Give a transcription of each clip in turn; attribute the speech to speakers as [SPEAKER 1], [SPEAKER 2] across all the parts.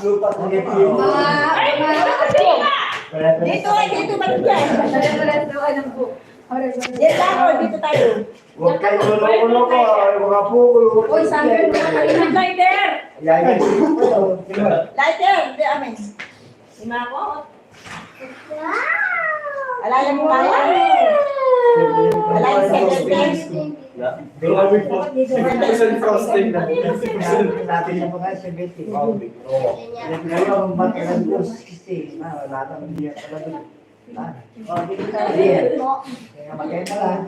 [SPEAKER 1] Lupa sa ngiti.
[SPEAKER 2] Dito ba dyan? Yan lang o, dito tayo.
[SPEAKER 1] Huwag kayo luloko-loko. Mga puko.
[SPEAKER 2] Uy, sabi mo na lighter.
[SPEAKER 1] Yan.
[SPEAKER 2] Lighter, di amin. Lima ako. Alala mo ba yan? Alala mo sa lighter.
[SPEAKER 1] Grabe po. 50% frosting na. Natin yung mga 70. Ngayon, matagal po 60. Wala kang hindi pala doon. Dito tayo. Kaya magkaya lang.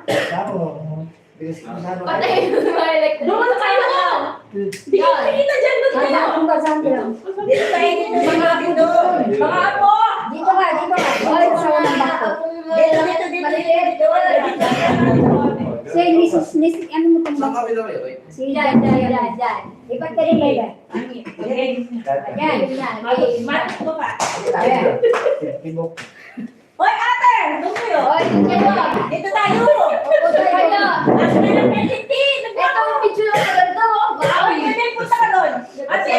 [SPEAKER 1] Sako. Bilis ko sa
[SPEAKER 2] Doon tayo na. Di ka kita dyan. Doon tayo. Dito tayo dito. Mga apo doon. Mga apo.
[SPEAKER 3] Dito ka. Hoy, sa unang bako.
[SPEAKER 2] Dito.
[SPEAKER 3] Say, ano mo itong bako? Sila, dyan. Ipat ka rin ba yan? Yan.
[SPEAKER 2] Mat mo pa.
[SPEAKER 1] Timok.
[SPEAKER 2] Hoy, ate! Doon kayo.
[SPEAKER 3] Hoy, dyan.
[SPEAKER 2] Dito tayo.
[SPEAKER 3] Upo tayo.
[SPEAKER 2] Asa na ng PLDT?
[SPEAKER 3] Ito, picture ako ganito.
[SPEAKER 2] Ay, hindi punta ka doon. Ate,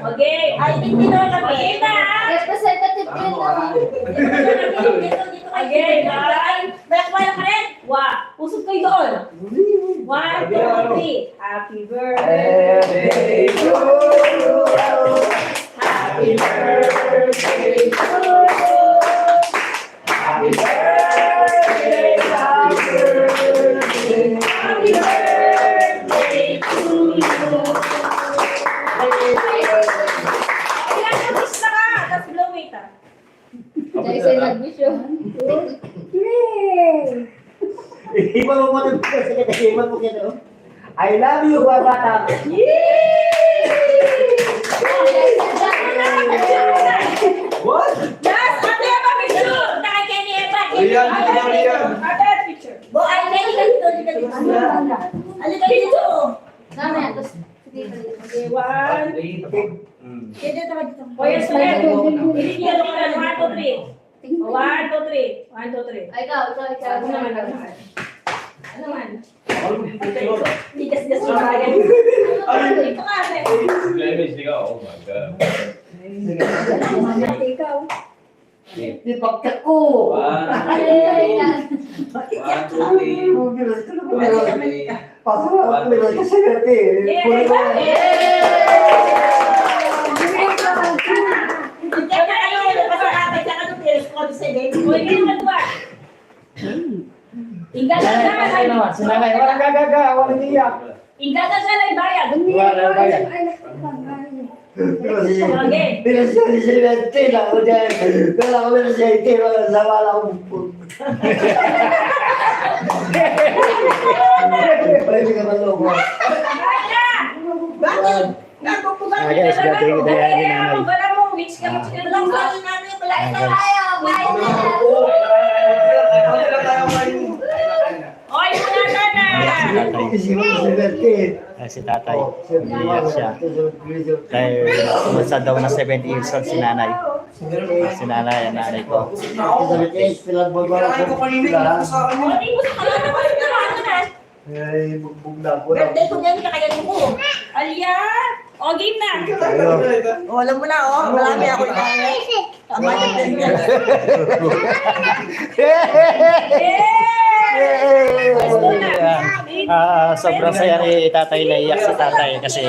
[SPEAKER 2] okay. Ay, hindi doon kami. Okay na.
[SPEAKER 3] Representative ka naman.
[SPEAKER 2] Dito kayo. Okay, Balak ka rin. Usog kayo doon. 1, 2, 3. Happy birthday.
[SPEAKER 1] Happy to you.
[SPEAKER 2] Happy birthday to you.
[SPEAKER 1] Happy birthday. Happy birthday.
[SPEAKER 2] Happy birthday to you. Ilan yung wish na ka? Tapos blow it ah.
[SPEAKER 3] Dahil sa'yo nag-wish yun.
[SPEAKER 1] Iba mo mo ito sa katahiman mo kaya I love you, bata. What?
[SPEAKER 2] Yes, ate, Eva, picture. Takay kay ni Eva. Ate, picture. Bo, ay, halika dito. Halika dito.
[SPEAKER 3] Mamaya, tapos
[SPEAKER 2] Okay, 1. Dito ka dito. O, yes,
[SPEAKER 3] Ay,
[SPEAKER 2] ulit.
[SPEAKER 3] ito.
[SPEAKER 2] Hindi niya lumayan. 1, 2, 3. 1, 2, 3. 1, 2, 3.
[SPEAKER 3] Ay, ikaw.
[SPEAKER 2] Ano naman, ano naman? Ano naman? Digas-gas mo kagad. Ito ka, ate.
[SPEAKER 4] Oh my God.
[SPEAKER 3] Ikaw.
[SPEAKER 1] Di pagkat ko.
[SPEAKER 3] Ay,
[SPEAKER 1] Pasok ako nila sa sagati. Kulit ko.
[SPEAKER 2] Kaya kayo, pasakapay ka ka doon, ko sa date. Uy, kayo na ba? Ingatan na.
[SPEAKER 1] Sinanay, walang gagaga, walang iyak.
[SPEAKER 2] Ingatan na lang bayad.
[SPEAKER 1] Walang bayad. Pinasyon si Bente na ako dyan. Kala ko pinasyon si Bente sa wala akong bukod. Pwede ka maloko.
[SPEAKER 2] Bakit? Nakukulang
[SPEAKER 1] Ah, guys, dati ko dahil ni nanay.
[SPEAKER 2] Wala mo, which ka mo lang ba? Wala tayo. Oy, wala na.
[SPEAKER 5] Si tatay, iiyak siya. Dahil basta daw na 70 years old si nanay. Si nanay, ang nanay ko.
[SPEAKER 2] Hindi mo sa kanya na.
[SPEAKER 1] Ay, bugbog na ako.
[SPEAKER 2] Birthday ko niyan, kakayanin ko. Alya! O, game na. O, alam mo na, o. Marami ako ikangan. Tama na din yan.
[SPEAKER 5] Sobrang saya ni tatay, naiyak si tatay kasi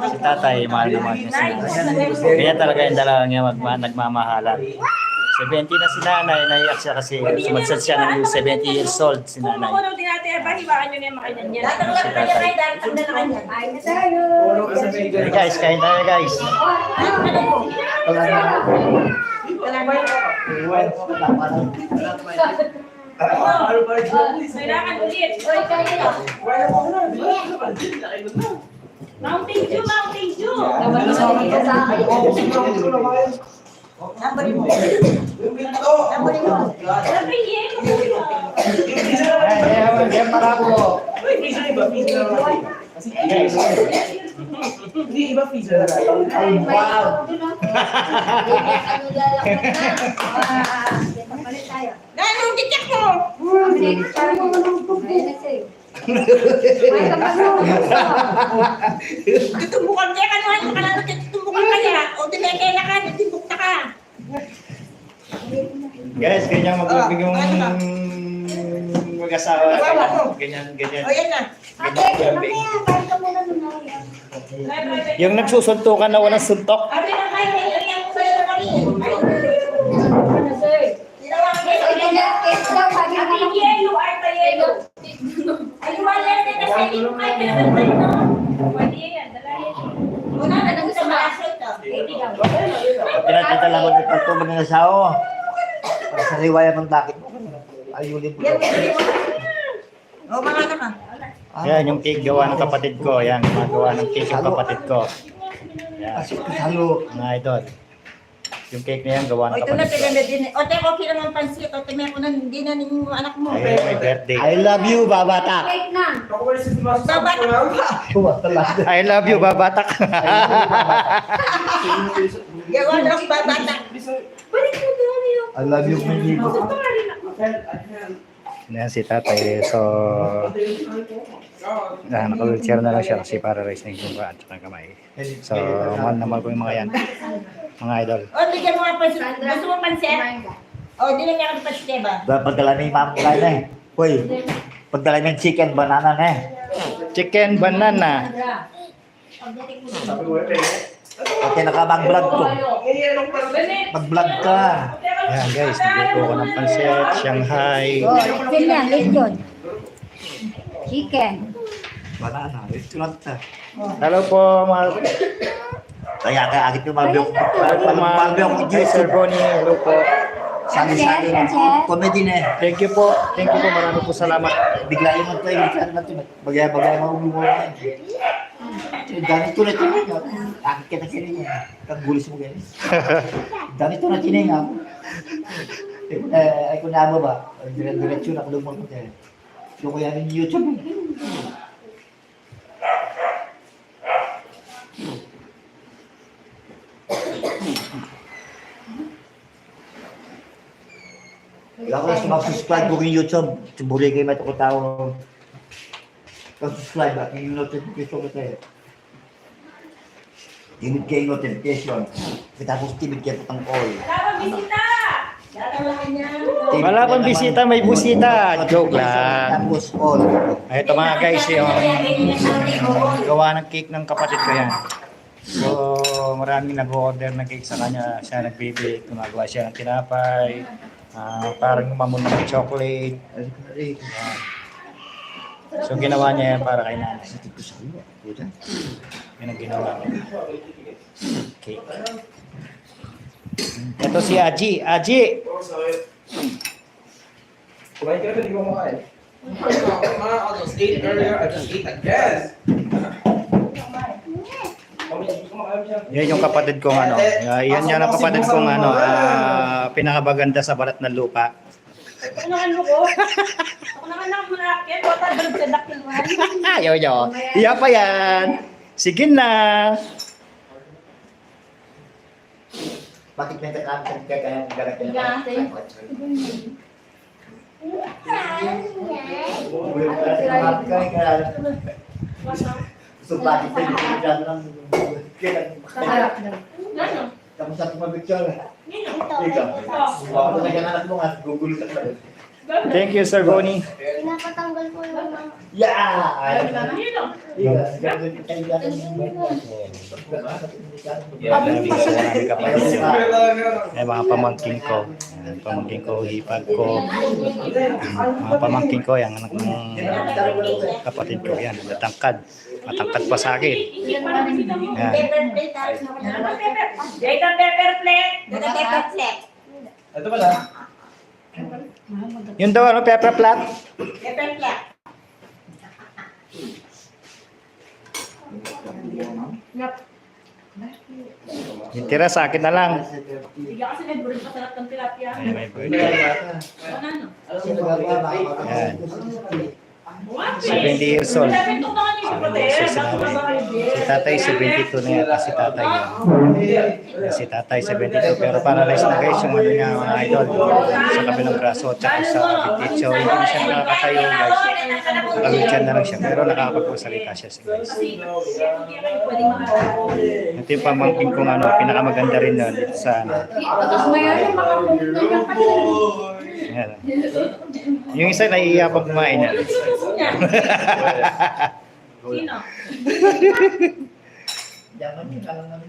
[SPEAKER 5] si tatay mahal naman niya si nanay. Kaya talaga yung dalawa niya nagmamahalan. 70 na si nanay, naiyak siya kasi sumadsad siya ng 70 years old si nanay.
[SPEAKER 2] Kung ano din natin, pahiwakan nyo na yung makainan niya. Datang
[SPEAKER 5] Si tatay.
[SPEAKER 3] Ay, na tayo.
[SPEAKER 5] Hey guys, kain tayo guys.
[SPEAKER 2] Kailangan ulit.
[SPEAKER 3] Hoy, kayo.
[SPEAKER 2] Mountain Dew, Mountain Dew. Numberin mo. Numberin mo. Sabi niya,
[SPEAKER 1] Hindi iba pizza.
[SPEAKER 3] Ay,
[SPEAKER 1] Wow.
[SPEAKER 3] Papalit tayo.
[SPEAKER 2] Ganun, titik mo.
[SPEAKER 3] Ay, nagsayo. Ay, kapag mo.
[SPEAKER 2] Tutumbukan kaya ka naman yung kanalo tutumbukan kaya. O dinekela ka, nagtimbuk na ka.
[SPEAKER 5] Guys, ganyan magbibig yung mag-asawa. Ganyan.
[SPEAKER 2] O yan na.
[SPEAKER 3] Ate, mamaya, kain ka muna nun.
[SPEAKER 5] Yung nagsusuntukan na walang suntok.
[SPEAKER 2] Abi na kayo, yan mo sa'yo kami. Ginawa ka
[SPEAKER 3] Ay, kiss daw, sabi mo lang.
[SPEAKER 2] yellow, ay pa yellow. Ay, wala na na sa iyo. Ay, pinapatay no. Pwede yan, dala yan. Una na nang sa baso ito.
[SPEAKER 1] Pinatita lang mo ng pagtulog ng asawa. Sa liwaya ng takip mo. Ayulin mo.
[SPEAKER 2] O, mga ka.
[SPEAKER 5] Yan, yung cake gawa ng kapatid ko. Yan, gawa ng cake ng kapatid ko. Yan,
[SPEAKER 1] Halo.
[SPEAKER 5] mga idol. Yung cake na yan, gawa
[SPEAKER 2] O,
[SPEAKER 5] ng
[SPEAKER 2] ito na
[SPEAKER 5] kapatid ko.
[SPEAKER 2] pinamit din. O, teko, okay naman pansit. O, teme ko na, hindi na ninyo anak mo.
[SPEAKER 5] Ay, may birthday.
[SPEAKER 1] I love you, babatak.
[SPEAKER 3] Cake na.
[SPEAKER 2] Babat.
[SPEAKER 5] I love you, babatak.
[SPEAKER 2] Gawa na ang babata. Balik mo doon yun.
[SPEAKER 1] I love you, Mindy.
[SPEAKER 5] Yan si tatay. So, naka-wheelchair na lang siya kasi para raise na yung at saka kamay. So, mahal na mahal ko yung mga yan. Mga idol.
[SPEAKER 2] O, bigyan mo nga pansit. Gusto mo pansit? O, dinagyan ka ng pansit, diba?
[SPEAKER 1] Pagdala na yung mama ko na eh. Hoy, pagdala na yung chicken, banana na eh.
[SPEAKER 5] Chicken banana.
[SPEAKER 1] Okay, nakabang-vlog to. Mag-vlog ka.
[SPEAKER 5] Yan guys, nagluto ko ng pansit, Shanghai.
[SPEAKER 3] Oh, lechon yan, lechon. Chicken.
[SPEAKER 1] Banana, restaurant na.
[SPEAKER 5] Hello po mga
[SPEAKER 1] Kaya agit yung mga
[SPEAKER 5] mga kay Sir Bonnie. Hello po.
[SPEAKER 1] Sali-sali na. Comedy na eh.
[SPEAKER 5] Thank you po. Thank you po. Marami po salamat.
[SPEAKER 1] Bigla yung mga tayo, saan na ito. Bagay-bagay mga umuha na eh. Ganito na ito. Akit ka na kinaya. Kagbulis mo ganyan. Ganito na kinaya. Ay kung naamo ba? Diretso na kulumang ko tayo. Yung kaya rin YouTube. Kaya ko na subscribe ko yung YouTube. Buri kayo may tao. Subscribe at yung notification ko tayo. Yung kayo notification. Kita ko timid kayo pang all.
[SPEAKER 2] Tama, bisita! Dalawa niya.
[SPEAKER 5] Wala pang bisita, may busita. Joke lang.
[SPEAKER 1] Tapos all.
[SPEAKER 5] Ay, ito mga guys, yung gawa ng cake ng kapatid ko yan. So, maraming nag-order ng cake sa kanya. Siya nagbibig, gumagawa siya ng tinapay. Parang mamon ng chocolate. Yan. So, ginawa niya yan para kay nanay. Yan ang ginawa niya. Cake. Ito si Aji. Aji!
[SPEAKER 4] Kumain ka na, hindi ko makain. I just ate earlier, I just ate again.
[SPEAKER 5] Yan yung kapatid kong ano. Yan yan ang kapatid kong ano, pinakabaganda sa balat ng lupa.
[SPEAKER 2] Ako naman ko. Ako naman ako manakit. Wata balog sa dakil mo.
[SPEAKER 5] Ayaw nyo. Iya pa yan. Sige na.
[SPEAKER 1] Bakit may takaan kaya ganak So bakit tayo dyan lang kamu sa tumabicture. Ikaw. Ako na anak mo nga, Google ka pa.
[SPEAKER 5] Thank you, Sir Bonnie.
[SPEAKER 3] Pinapatanggal ko yung mga...
[SPEAKER 1] Yeah!
[SPEAKER 5] Yan, nandito ko namin kapatid yun. Ay, mga pamangking ko. Yan, pamangking ko, hipag ko. Mga pamangking ko, yung anak ng kapatid ko. Yan, matangkad. Matangkad pa sa akin. Yan.
[SPEAKER 2] Pepper plate. Data pepper plate. Data pepper plate.
[SPEAKER 4] Ito pala.
[SPEAKER 5] Yun daw, ano, pepper plat?
[SPEAKER 2] Pepper plate.
[SPEAKER 5] Yung tira sa akin na lang.
[SPEAKER 2] Bigyan kasi may burin pa sarap ng tilapia.
[SPEAKER 5] Ay, may birthday.
[SPEAKER 2] Ano?
[SPEAKER 5] Yan. 70 years old. Si tatay 72 na yata si tatay yun. Si tatay 72 pero paralyzed na guys yung ano niya mga idol. Sa kabilang braso at saka sa bitid. So hindi na siya nakakatayo guys. Nakawheelchair na lang siya pero nakakapagsalita siya guys. Ito yung pamangkin kong ano, pinakamaganda rin nun dito sa ano.
[SPEAKER 3] Tapos ngayon yung makapunta ng
[SPEAKER 5] Yan. Yung isa naiiyapang kumain yan.
[SPEAKER 2] Sino?
[SPEAKER 1] Jaman yun, alam namin.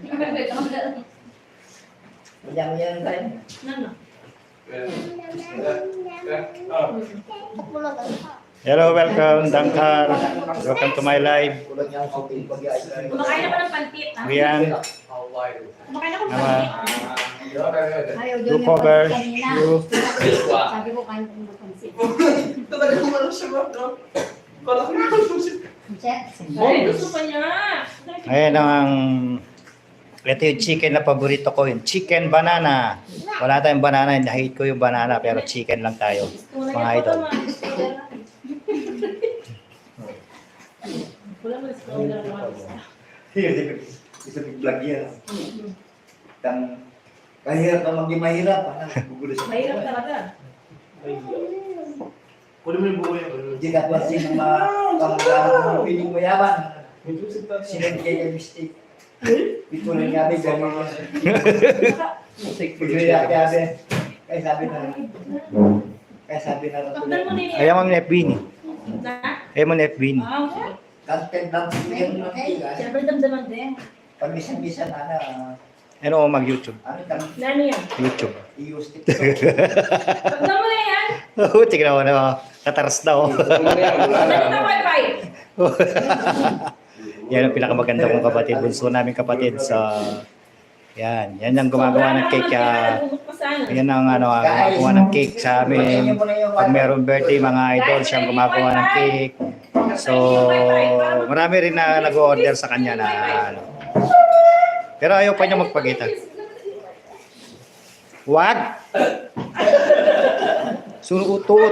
[SPEAKER 1] Jaman yan tayo.
[SPEAKER 2] Nano?
[SPEAKER 5] Hello, welcome, Dankar. Welcome to my live.
[SPEAKER 1] Kulang niya ang suking pag-iayos.
[SPEAKER 2] Kumakain ako ng pantit.
[SPEAKER 5] Rian,
[SPEAKER 2] Kumakain ako ng
[SPEAKER 5] Nama,
[SPEAKER 2] pantit.
[SPEAKER 3] Ayaw
[SPEAKER 5] do cover, you.
[SPEAKER 3] Sabi ko kain ko ng pansit.
[SPEAKER 4] Talaga kung ano siya, bro. Kala ko ano siya.
[SPEAKER 2] Ay, gusto pa niya.
[SPEAKER 5] Ayan ang, ito yung chicken na paborito ko, yung chicken banana. Wala tayong banana, hate ko yung banana, pero chicken lang tayo, mga idol.
[SPEAKER 2] Wala mo na
[SPEAKER 1] Isa big-vlog yan. Kahirap na maging mahirap. Gugulo siya.
[SPEAKER 2] Mahirap talaga.
[SPEAKER 4] Kunin mo yung buko yan.
[SPEAKER 1] Hindi ka pansin ng mga kamag-anak ng piling mo yaman. Sinend kaya yung mistake. Ito na nga may gano'n. Pagkaya yabe. Kaya sabi na
[SPEAKER 2] Pagdal mo na yun.
[SPEAKER 5] Ayaw mo ng FB ni.
[SPEAKER 2] Na?
[SPEAKER 5] Ayaw mo ng FB ni.
[SPEAKER 2] Ah, okay.
[SPEAKER 1] content lang yung
[SPEAKER 2] Siyempre damdaman din.
[SPEAKER 1] pag minsan na
[SPEAKER 5] Ano o mag-YouTube?
[SPEAKER 1] ano kami
[SPEAKER 2] Nani yan?
[SPEAKER 5] YouTube.
[SPEAKER 1] i-use
[SPEAKER 2] Pagdal mo na yan.
[SPEAKER 5] Oo, tignan mo na. Kataras na oh.
[SPEAKER 2] Ano na wifi?
[SPEAKER 5] Yan ang pinakamaganda kong kapatid. Bunso namin kapatid sa... Yan. Yan ang gumagawa ng cake. Yan ang ano, gumagawa ng cake sa amin. Pag meron birthday, mga idol, siyang gumagawa ng cake. So, marami rin na nag-order sa kanya na ano. Pero ayaw pa niya magpakita. Wag! Sunuto